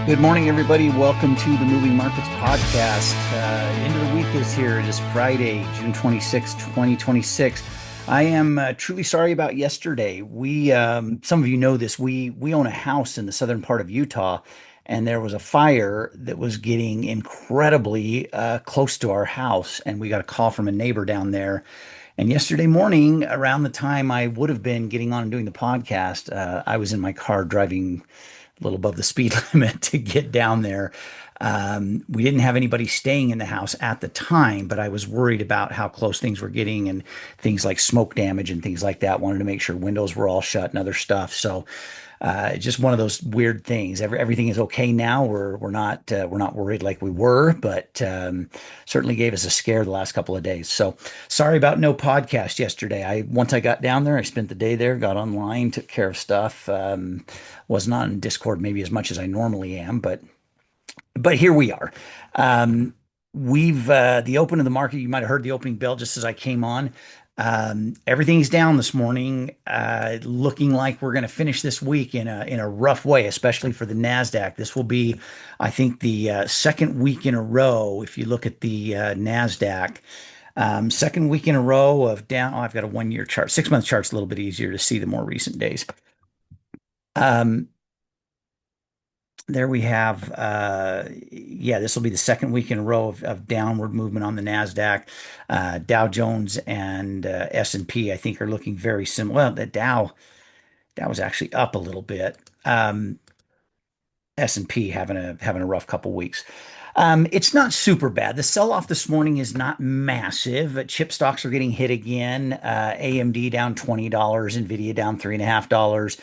Good morning, everybody. Welcome to the Moving Markets Podcast. End of the week is here. It is Friday, June 26, 2026. I am truly sorry about yesterday. Some of you know this, we own a house in the southern part of Utah, and there was a fire that was getting incredibly close to our house, and we got a call from a neighbor down there. And yesterday morning, around the time I would have been getting on and doing the podcast, I was in my car driving a little above the speed limit to get down there. We didn't have anybody staying in the house at the time, but I was worried about how close things were getting and things like smoke damage and things like that. Wanted to make sure windows were all shut and other stuff. So just one of those weird things. Everything is okay now. We're not worried like we were, but certainly gave us a scare the last couple of days. So sorry about no podcast yesterday. Once I got down there, I spent the day there, got online, took care of stuff. Was not in Discord maybe as much as I normally am, but here we are. We've the open of the market. You might have heard the opening bell just as I came on. Everything's down this morning, looking like we're going to finish this week in a rough way, especially for the NASDAQ. This will be, I think, the second week in a row. If you look at the NASDAQ, second week in a row of down. Oh, I've got a 1 year chart. 6 month chart's a little bit easier to see the more recent days. Um, there we have, yeah, this will be the second week in a row of downward movement on the NASDAQ. Dow Jones and S&P, I think, are looking very similar. Well, the Dow was actually up a little bit. S&P having a rough couple weeks. It's not super bad. The sell-off this morning is not massive. Chip stocks are getting hit again. AMD down $20, Nvidia down $3.50.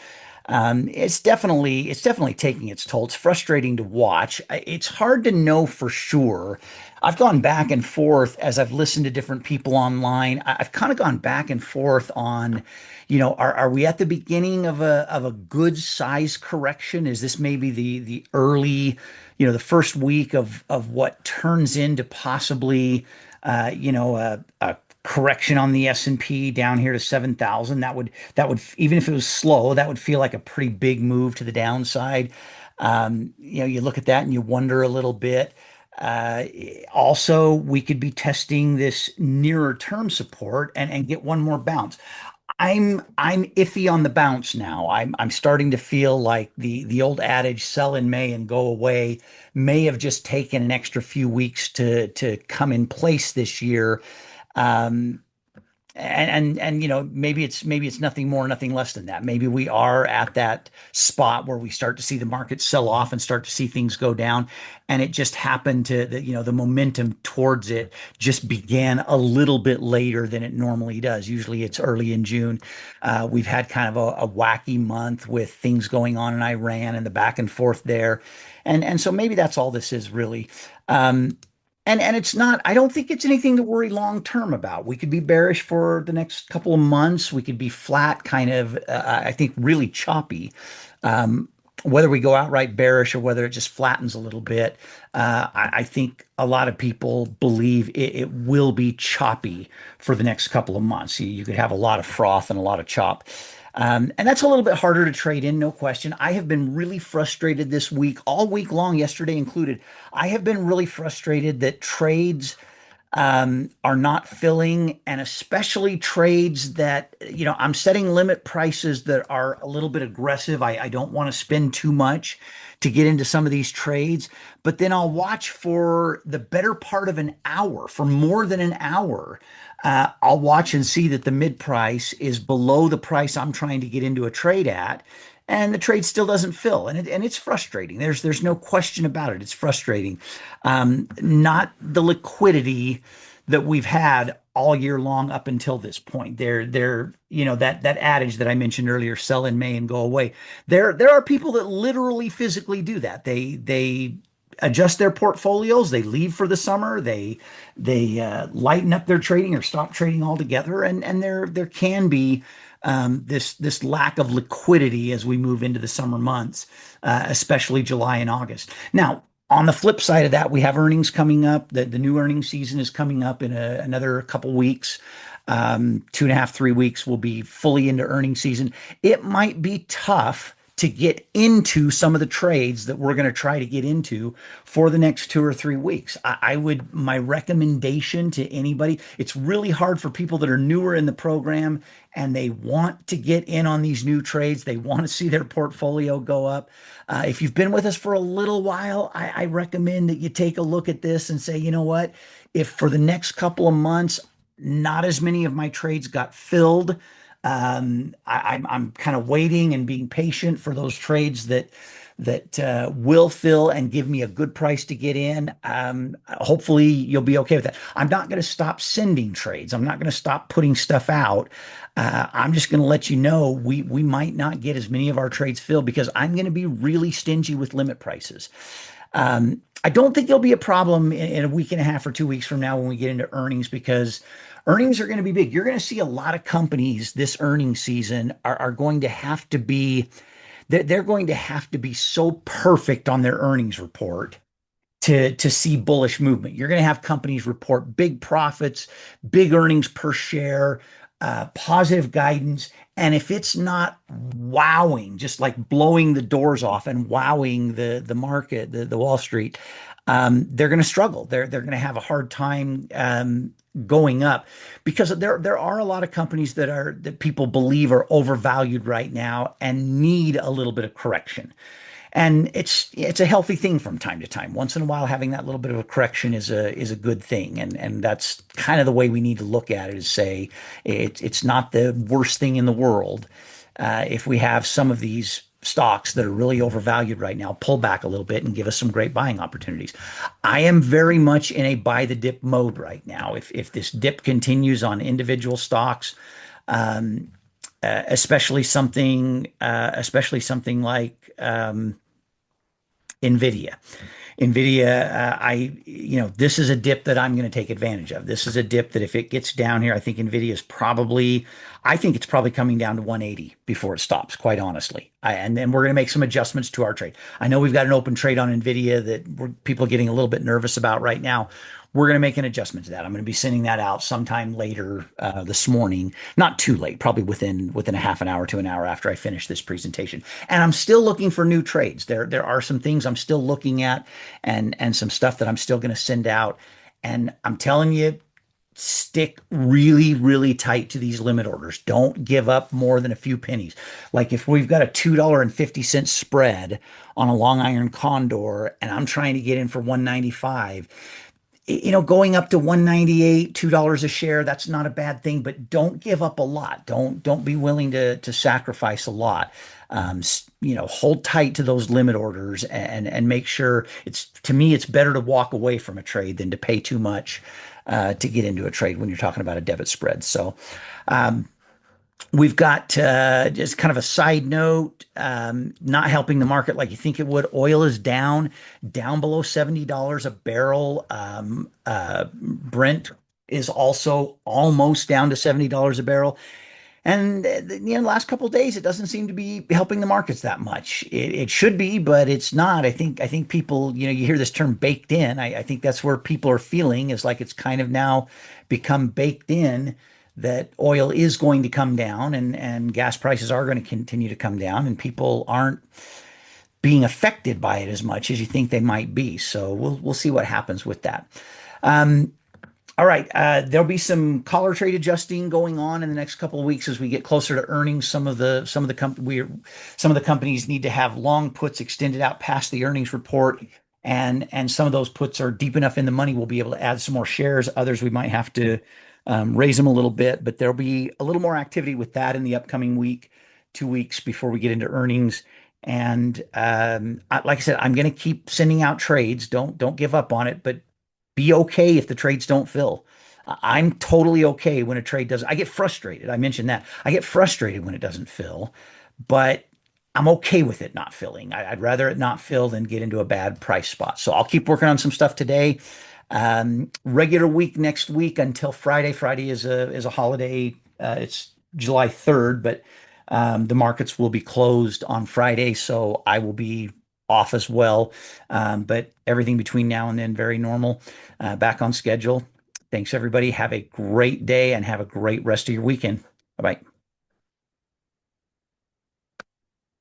It's definitely taking its toll. It's frustrating to watch. It's hard to know for sure. I've gone back and forth as I've listened to different people online. I've kind of gone back and forth on, are we at the beginning of a good size correction? Is this maybe the early, the first week of what turns into possibly, a correction on the S&P down here to 7,000? That would even if it was slow, that would feel like a pretty big move to the downside. You look at that and you wonder a little bit. Also, we could be testing this nearer term support and get one more bounce. I'm iffy on the bounce now. I'm starting to feel like the old adage, sell in May and go away, may have just taken an extra few weeks to come in place this year. Um, and maybe it's nothing more, nothing less than that. Maybe we are at that spot where we start to see the market sell off and start to see things go down, and it just happened to the momentum towards it just began a little bit later than it normally does. Usually it's early in June. We've had kind of a wacky month with things going on in Iran and the back and forth there, and so maybe that's all this is really. And it's not, I don't think it's anything to worry long term about. We could be bearish for the next couple of months. We could be flat, kind of, I think really choppy. Whether we go outright bearish or whether it just flattens a little bit, I think a lot of people believe it will be choppy for the next couple of months. You could have a lot of froth and a lot of chop. And that's a little bit harder to trade in, no question. I have been really frustrated this week, all week long, yesterday included. I have been really frustrated that trades are not filling, and especially trades that, I'm setting limit prices that are a little bit aggressive. I don't want to spend too much to get into some of these trades, but then I'll watch for the better part of an hour, for more than an hour. I'll watch and see that the mid price is below the price I'm trying to get into a trade at, and the trade still doesn't fill, and it's frustrating. There's no question about it. It's frustrating. Not the liquidity that we've had all year long up until this point. That adage that I mentioned earlier, sell in May and go away. There are people that literally physically do that. They adjust their portfolios. They leave for the summer. They lighten up their trading or stop trading altogether. And there can be this lack of liquidity as we move into the summer months, especially July and August. Now, on the flip side of that, we have earnings coming up. The new earnings season is coming up in another couple weeks. 2.5, 3 weeks will be fully into earnings season. It might be tough to get into some of the trades that we're going to try to get into for the next 2 or 3 weeks. I would, my recommendation to anybody, it's really hard for people that are newer in the program and they want to get in on these new trades. They want to see their portfolio go up. If you've been with us for a little while, I recommend that you take a look at this and say, you know what? If for the next couple of months, not as many of my trades got filled, I'm kind of waiting and being patient for those trades that will fill and give me a good price to get in. Hopefully, you'll be okay with that. I'm not going to stop sending trades. I'm not going to stop putting stuff out. I'm just going to let you know we might not get as many of our trades filled because I'm going to be really stingy with limit prices. I don't think there'll be a problem in a week and a half or 2 weeks from now when we get into earnings because earnings are going to be big. You're going to see a lot of companies this earnings season are going to have to be they're going to have to be so perfect on their earnings report to see bullish movement. You're going to have companies report big profits, big earnings per share, positive guidance. And if it's not wowing, just like blowing the doors off and wowing the market, the Wall Street, they're going to struggle. They're going to have a hard time going up because there are a lot of companies that people believe are overvalued right now and need a little bit of correction. And it's a healthy thing from time to time. Once in a while, having that little bit of a correction is a good thing, and that's kind of the way we need to look at it. Is say it's not the worst thing in the world if we have some of these stocks that are really overvalued right now pull back a little bit and give us some great buying opportunities. I am very much in a buy the dip mode right now. If this dip continues on individual stocks, especially something like Nvidia. Nvidia, this is a dip that I'm going to take advantage of. This is a dip that if it gets down here, I think it's probably coming down to 180 before it stops, quite honestly. And then we're going to make some adjustments to our trade. I know we've got an open trade on Nvidia that people are getting a little bit nervous about right now. We're going to make an adjustment to that. I'm going to be sending that out sometime later this morning, not too late, probably within a half an hour to an hour after I finish this presentation. And I'm still looking for new trades. There are some things I'm still looking at and some stuff that I'm still going to send out. And I'm telling you, stick really, really tight to these limit orders. Don't give up more than a few pennies. Like if we've got a $2.50 spread on a long iron condor and I'm trying to get in for 195, going up to 198, $2 a share, that's not a bad thing, but don't give up a lot. Don't be willing to sacrifice a lot. Hold tight to those limit orders and make sure to me, it's better to walk away from a trade than to pay too much to get into a trade when you're talking about a debit spread. So, we've got just kind of a side note, not helping the market like you think it would. Oil is down below $70 a barrel. Brent is also almost down to $70 a barrel. And the last couple of days, it doesn't seem to be helping the markets that much. It should be, but it's not. I think people, you hear this term baked in. I think that's where people are feeling is like it's kind of now become baked in that oil is going to come down and gas prices are going to continue to come down and people aren't being affected by it as much as you think they might be. So we'll see what happens with that. Um, all right, there'll be some collar trade adjusting going on in the next couple of weeks as we get closer to earnings. Some of the companies need to have long puts extended out past the earnings report, and some of those puts are deep enough in the money we'll be able to add some more shares. Others we might have to raise them a little bit, but there'll be a little more activity with that in the upcoming week, 2 weeks before we get into earnings. And like I said, I'm going to keep sending out trades. Don't give up on it, but be okay if the trades don't fill. I'm totally okay when a trade doesn't. I get frustrated. I mentioned that. I get frustrated when it doesn't fill, but I'm okay with it not filling. I'd rather it not fill than get into a bad price spot. So I'll keep working on some stuff today. Regular week next week until Friday. Friday is a holiday. It's July 3rd, but the markets will be closed on Friday, so I will be off as well. But everything between now and then, very normal, back on schedule. Thanks, everybody. Have a great day and have a great rest of your weekend. Bye bye.